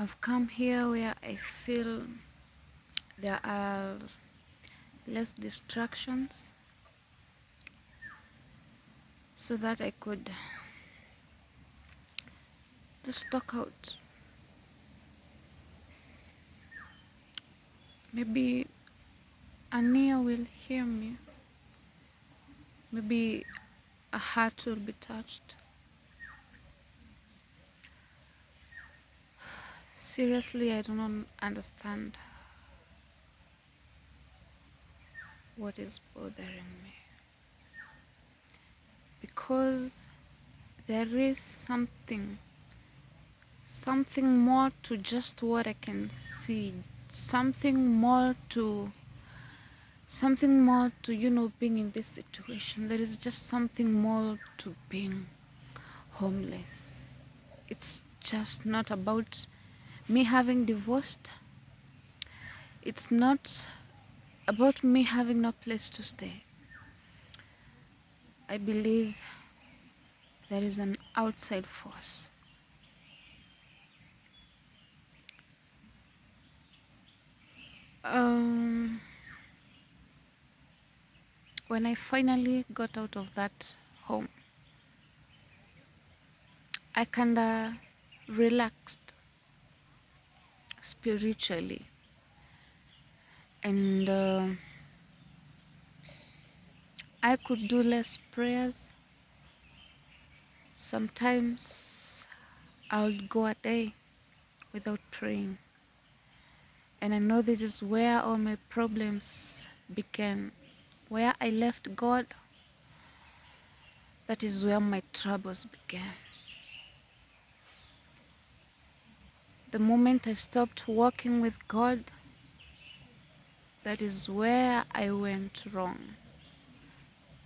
I've come here where I feel there are less distractions so that I could just talk out. Maybe an ear will hear me. Maybe a heart will be touched. Seriously, I do not understand what is bothering me. Because there is something more to just what I can see. Something more to being in this situation. There is just something more to being homeless. It's just not about me having divorced. It's not about me having no place to stay. I believe there is an outside force. When I finally got out of that home, I kinda relaxed spiritually, and I could do less prayers. Sometimes I would go a day without praying, and I know this is where all my problems began. Where I left God, that is where my troubles began. The moment I stopped walking with God, that is where I went wrong,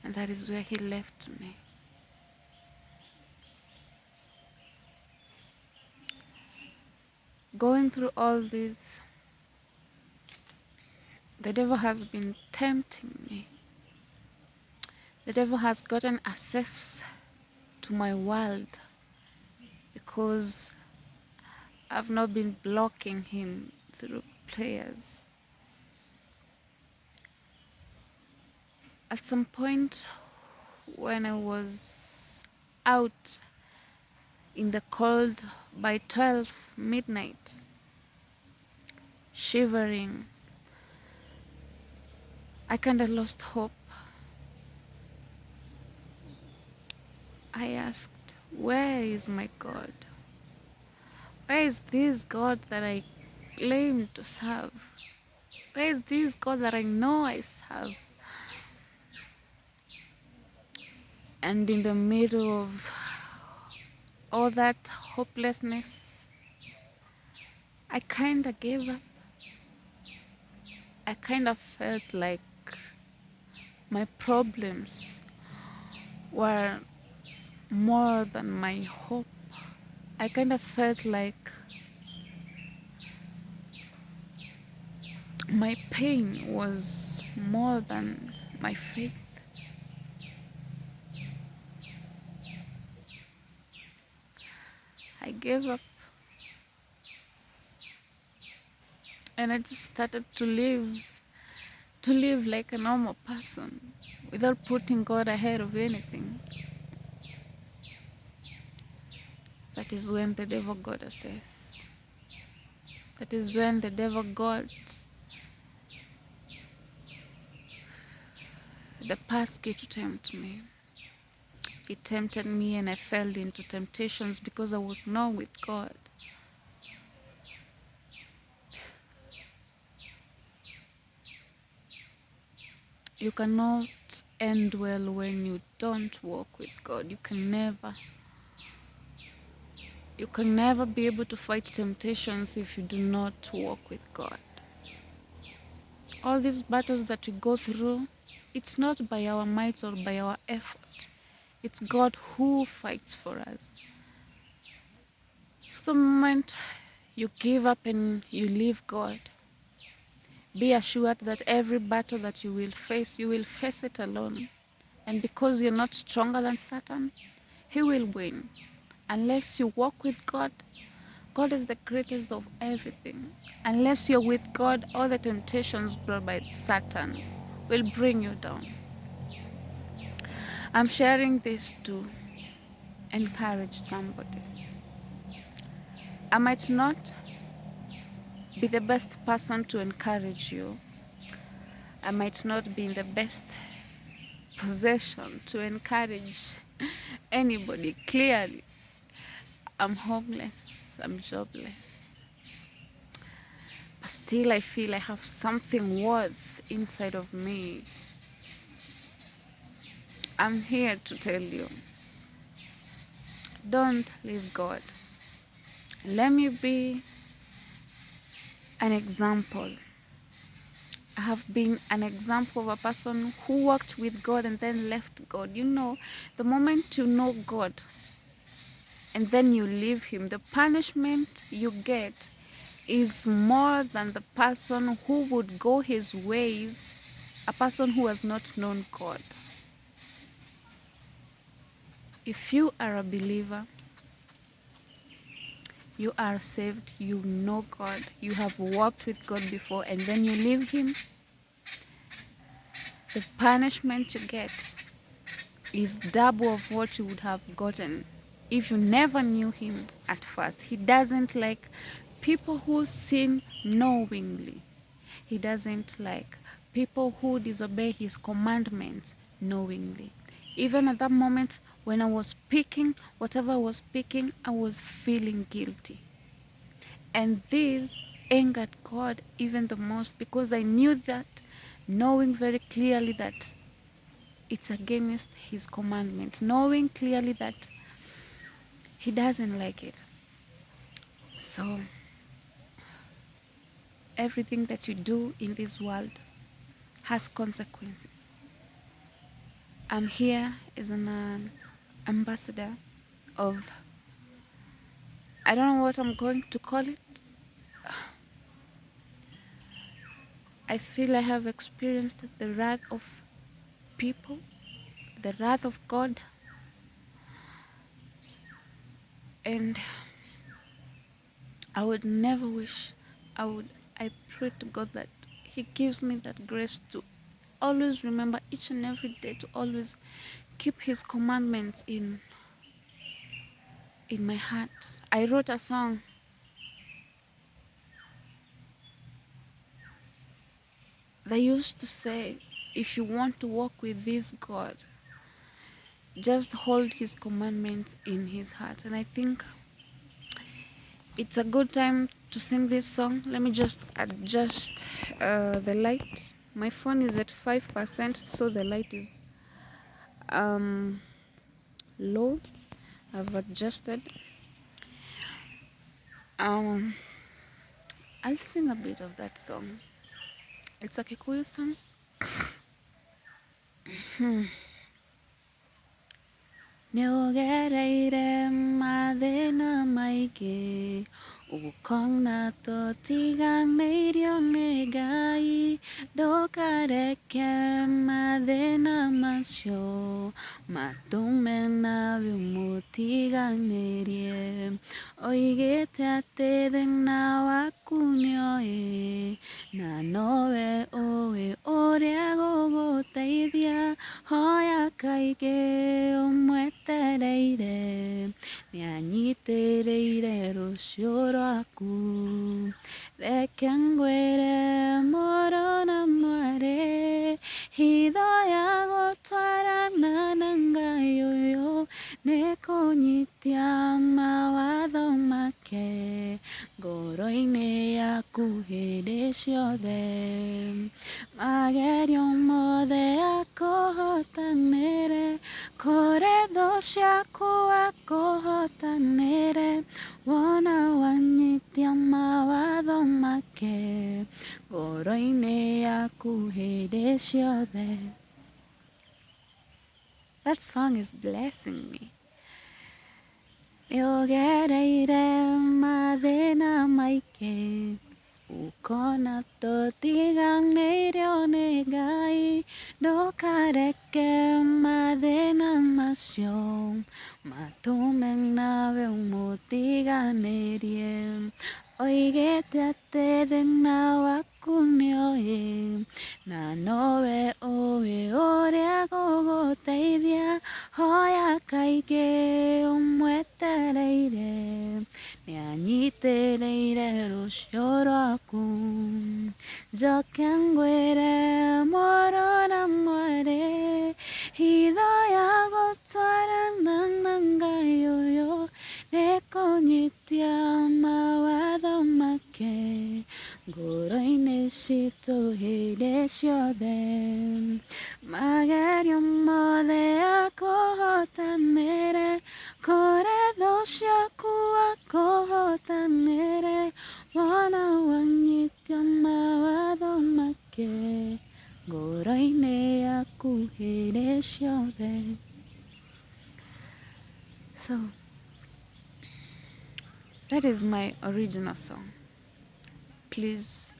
and that is where He left me. Going through all this, the devil has been tempting me. The devil has gotten access to my world because I've not been blocking him through prayers. At some point when I was out in the cold by 12 midnight, shivering, I kind of lost hope. I asked, where is my God? Where is this God that I claim to serve? Where is this God that I know I serve? And in the middle of all that hopelessness, I kind of gave up. I kind of felt like my problems were more than my hope. I kind of felt like my pain was more than my faith. I gave up, and I just started to live like a normal person without putting God ahead of anything. That is when the devil got access. That is when the devil got the passkey to tempt me. He tempted me, and I fell into temptations because I was not with God. You cannot end well when you don't walk with God. You can never be able to fight temptations if you do not walk with God. All these battles that we go through, it's not by our might or by our effort. It's God who fights for us. So the moment you give up and you leave God, be assured that every battle that you will face it alone. And because you're not stronger than Satan, he will win. Unless you walk with God, God is the greatest of everything. Unless you're with God, all the temptations brought by Satan will bring you down. I'm sharing this to encourage somebody. I might not be the best person to encourage you. I might not be in the best possession to encourage anybody. Clearly, I'm homeless, I'm jobless. But still, I feel I have something worth inside of me. I'm here to tell you, don't leave God. Let me be an example. I have been an example of a person who walked with God and then left God. You know, the moment you know God and then you leave Him, the punishment you get is more than the person who would go his ways, a person who has not known God. If you are a believer, you are saved, you know God, you have walked with God before, and then you leave Him, the punishment you get is double of what you would have gotten if you never knew Him at first. He doesn't like people who sin knowingly. He doesn't like people who disobey His commandments knowingly. Even at that moment when I was speaking, whatever I was speaking, I was feeling guilty. And this angered God even the most, because I knew that, knowing very clearly that it's against His commandments, knowing clearly that He doesn't like it. So everything that you do in this world has consequences. I'm here as an ambassador of, I don't know what I'm going to call it. I feel I have experienced the wrath of people, the wrath of God, and I would never wish, I pray to God that He gives me that grace to always remember each and every day, to always keep His commandments in my heart. I wrote a song. They used to say, if you want to walk with this God, just hold His commandments in His heart. And I think it's a good time to sing this song. Let me just adjust the light. My phone is at 5%, so the light is low. I've adjusted. I'll sing a bit of that song. It's a Kikuyu song. Nĩũgereire mathĩna maingĩ, ũkona tũtiganĩirio nĩ Ngai. Ndũkareke mathĩna macio matũme nawe mũtiganĩrie. Oigĩte atĩ thĩna waku nĩoĩ, na nowe ũĩ ũrĩa gũgũteithia. Hoya kaingĩ ũmwetereire, nĩanyitĩrĩire rũciũ rwaku. Reke ngwĩre mũrũ na mwarĩ, hitho ya gũtwarana na Ngai ũyũ nĩ kũnyitia mawatho make ngoro-inĩ yaku hĩndĩ ciothe. Magerio mothe akũhotanĩre, kũrĩ thũ ciaku akũhotanĩre, wona wanyitia mawatho make ngoro-inĩ yaku hĩndĩ ciothe. That song is blessing me. Nĩũgereire mathĩna maingĩ, ũkona tũtiganĩirio nĩ Ngai. Ndũkareke mathĩna macio Matumeng nawe umutiganerie oigete atetheng na wakunioe na nowe ũĩ ũrĩa gũgũteithia hoya kaingĩ ũmwetereire nĩanyitĩrĩire rũciũ rwaku njoke ngwĩre mũrũ na mwarĩ hitho ya gũtwarana na Ngai ũyũ nĩkũnyitia mawatho make ngoro-inĩ citũ hĩndĩ ciothe magerio mothe akũhotanĩre kũrĩ thũ ciaku akũhotanĩre wona wanyitia mawatho make ngoro-inĩ yaku hĩndĩ ciothe. So that is my original song. Please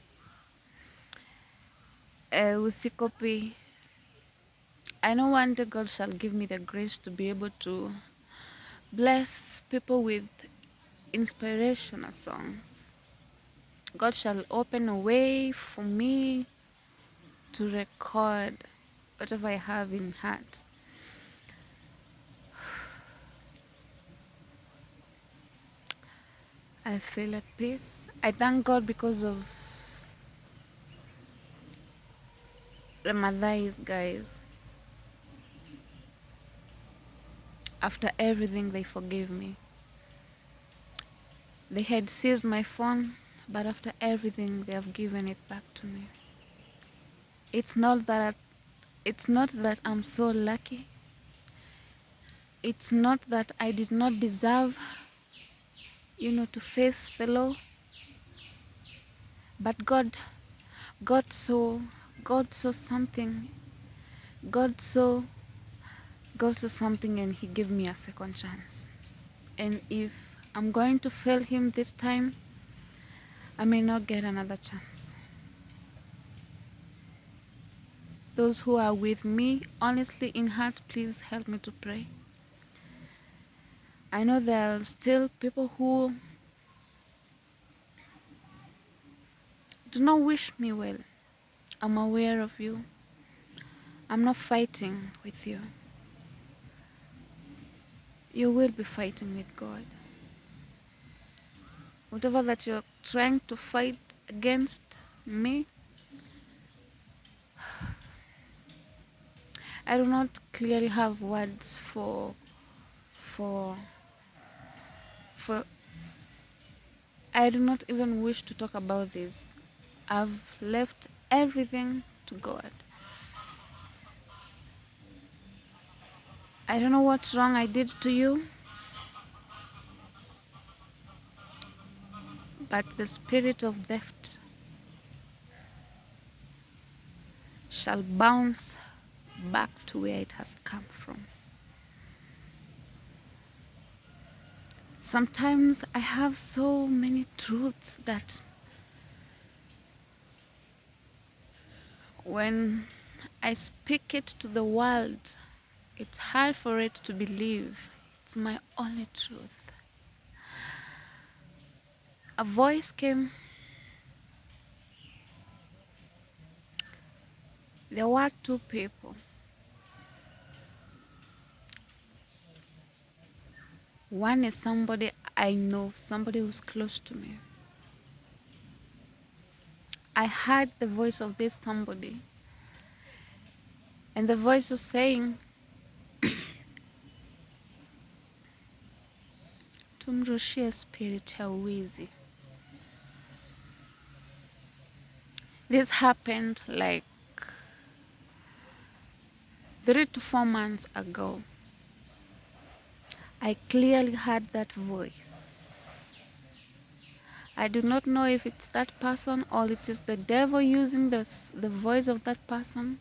usicopy. I know one day God shall give me the grace to be able to bless people with inspirational songs. God shall open a way for me to record whatever I have in heart. I feel at peace. I thank God because of the Mathais guys. After everything, they forgave me. They had seized my phone, but after everything, they have given it back to me. It's not that I'm so lucky. It's not that I did not deserve, to face the law. But God saw something. God saw something, and He gave me a second chance. And if I'm going to fail Him this time, I may not get another chance. Those who are with me, honestly in heart, please help me to pray. I know there are still people who do not wish me well. I'm aware of you. I'm not fighting with you. You will be fighting with God. Whatever that you're trying to fight against me, I do not clearly have words for I do not even wish to talk about this. I've left everything to God. I don't know what wrong I did to you, but the spirit of theft shall bounce back to where it has come from. Sometimes I have so many truths that when I speak it to the world, it's hard for it to believe. It's my only truth. A voice came. There were two people. One is somebody I know, somebody who's close to me. I heard the voice of this somebody, and the voice was saying, tumrushie spirit ya uwizi. This happened like 3 to 4 months ago. I clearly heard that voice. I do not know if it's that person or it is the devil using the voice of that person.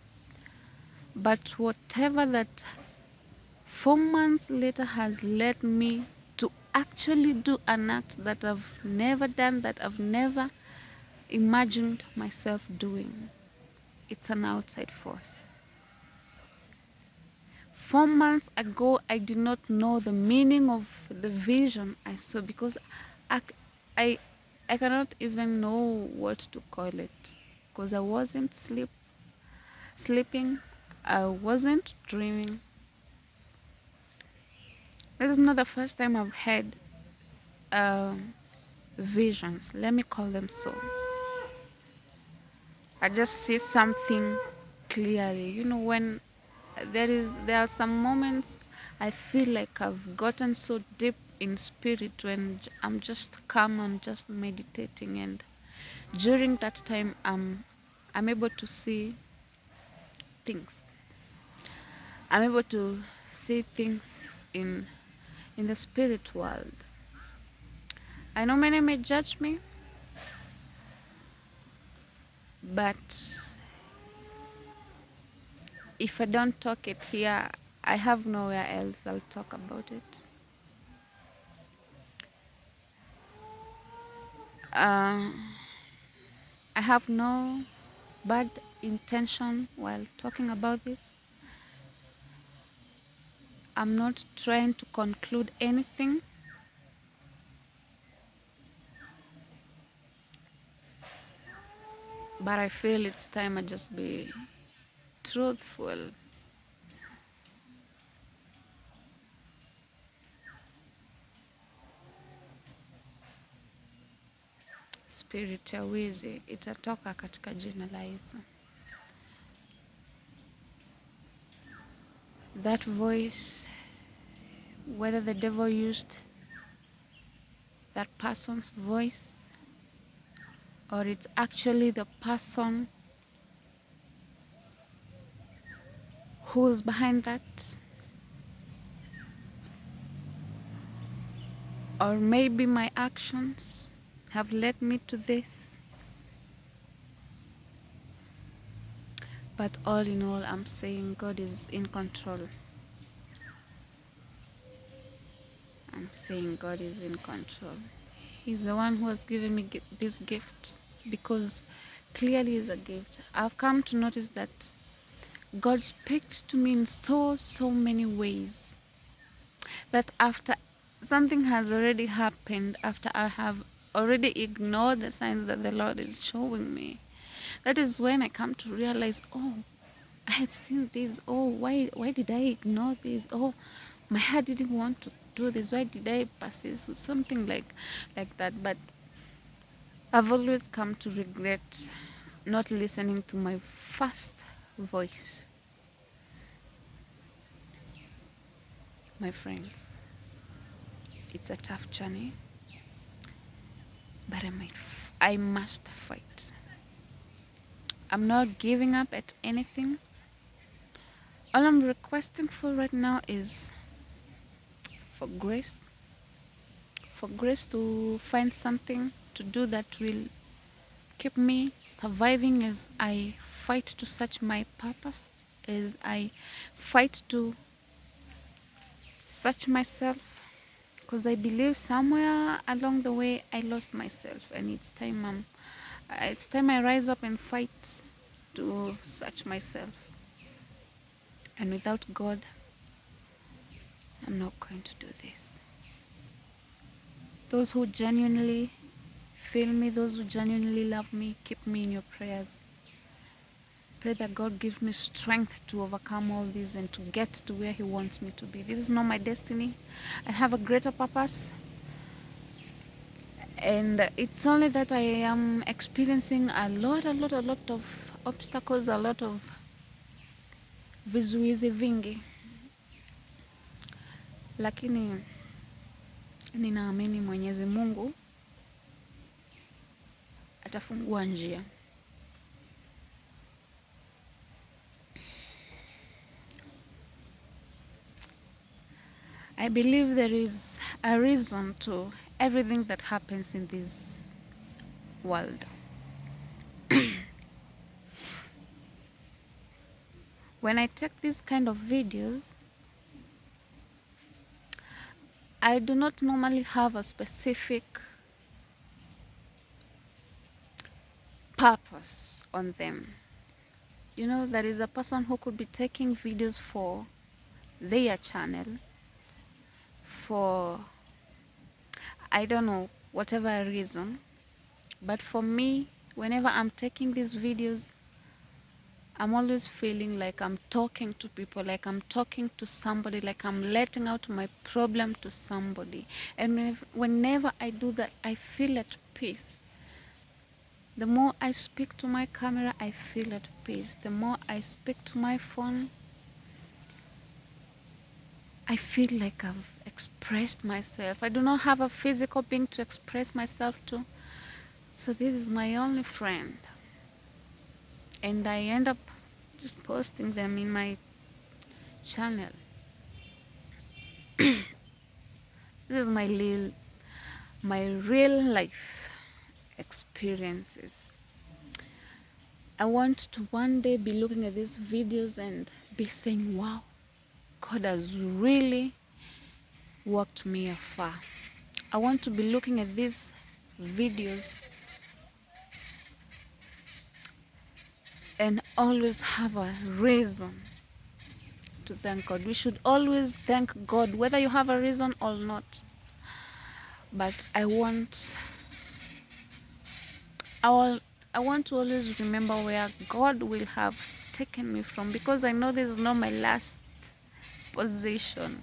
But whatever that 4 months later has led me to actually do an act that I've never done, that I've never imagined myself doing. It's an outside force. 4 months ago, I did not know the meaning of the vision I saw, because I, I, I cannot even know what to call it, because I wasn't sleeping, I wasn't dreaming. This is not the first time I've had visions. Let me call them so. I just see something clearly. You know, when there are some moments I feel like I've gotten so deep in spirit when I'm just calm, I'm just meditating, and during that time I'm able to see things. I'm able to see things in the spirit world. I know many may judge me, but if I don't talk it here, I have nowhere else I'll talk about it. Uh, I have no bad intention while talking about this. I'm not trying to conclude anything, but I feel it's time I just be truthful. Spirit ya wizi itatoka katika jina la Yesu. That voice, whether the devil used that person's voice or it's actually the person who's behind that, or maybe my actions have led me to this. But all in all, I'm saying God is in control. I'm saying God is in control. He's the one who has given me this gift, because clearly it's a gift. I've come to notice that God speaks to me in so many ways, that after something has already happened, after I have already ignored the signs that the Lord is showing me, that is when I come to realize, oh, I had seen this. Oh, why did I ignore this? Oh, my heart didn't want to do this. Why did I persist? Something like that. But I've always come to regret not listening to my first voice. My friends, it's a tough journey, but I must fight. I'm not giving up at anything. All I'm requesting for right now is for grace. For grace to find something to do that will keep me surviving as I fight to search my purpose, as I fight to search myself, because I believe somewhere along the way I lost myself, and it's time I rise up and fight to search myself. And without God, I'm not going to do this. Those who genuinely feel me, those who genuinely love me, keep me in your prayers. Pray that God gives me strength to overcome all this and to get to where He wants me to be. This is not my destiny. I have a greater purpose. And it's only that I am experiencing a lot of obstacles, a lot of vizuizi vingi. Lakini ninaamini Mwenyezi Mungu atafungua njia. I believe there is a reason to everything that happens in this world. When I take these kind of videos, I do not normally have a specific purpose on them. You know, there is a person who could be taking videos for their channel for, I don't know, whatever reason. But for me, whenever I'm taking these videos, I'm always feeling like I'm talking to people, like I'm talking to somebody, like I'm letting out my problem to somebody. And whenever I do that, I feel at peace. The more I speak to my camera, I feel at peace. The more I speak to my phone, I feel like I've expressed myself. I do not have a physical being to express myself to. So this is my only friend. And I end up just posting them in my channel. This is my real life experiences. I want to one day be looking at these videos and be saying, wow, God has really walked me afar. I want to be looking at these videos and always have a reason to thank God. We should always thank God, whether you have a reason or not. But I will, I want to always remember where God will have taken me from, because I know this is not my last position.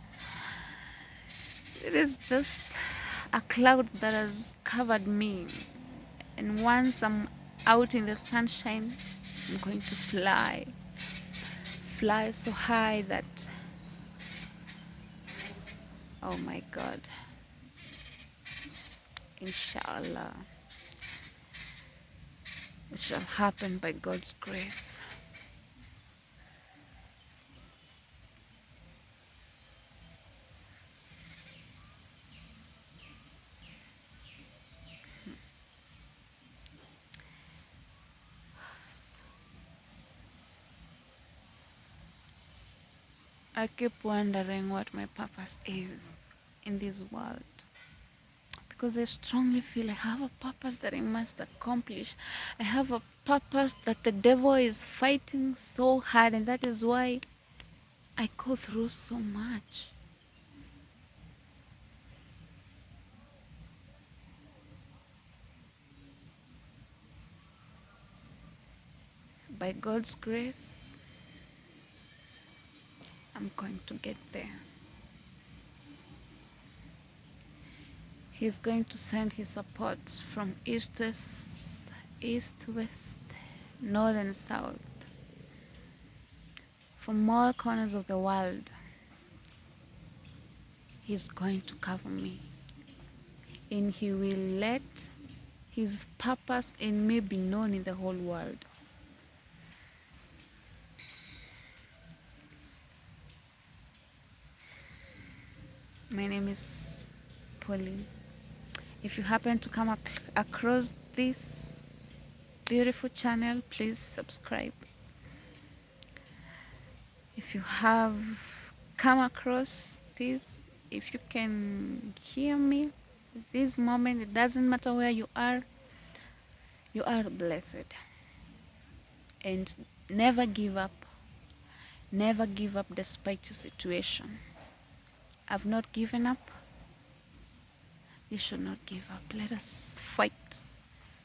It is just a cloud that has covered me. And once I'm out in the sunshine, I'm going to fly. Fly so high that, oh my God, inshallah, it shall happen by God's grace. I keep wondering what my purpose is in this world, because I strongly feel I have a purpose that I must accomplish. I have a purpose that the devil is fighting so hard, and that is why I go through so much. By God's grace, I'm going to get there. He's going to send his support from east, west, north, and south, from all corners of the world. He's going to cover me, and he will let his purpose in me be known in the whole world. My name is Pauline. If you happen to come across this beautiful channel, please subscribe. If you have come across this, if you can hear me this moment, it doesn't matter where you are blessed. And never give up. Never give up despite your situation. I've not given up. You should not give up. Let us fight.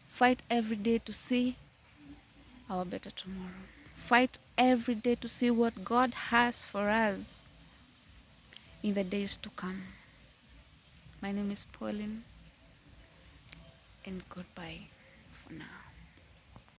Fight every day to see our better tomorrow. Fight every day to see what God has for us in the days to come. My name is Pauline, and goodbye.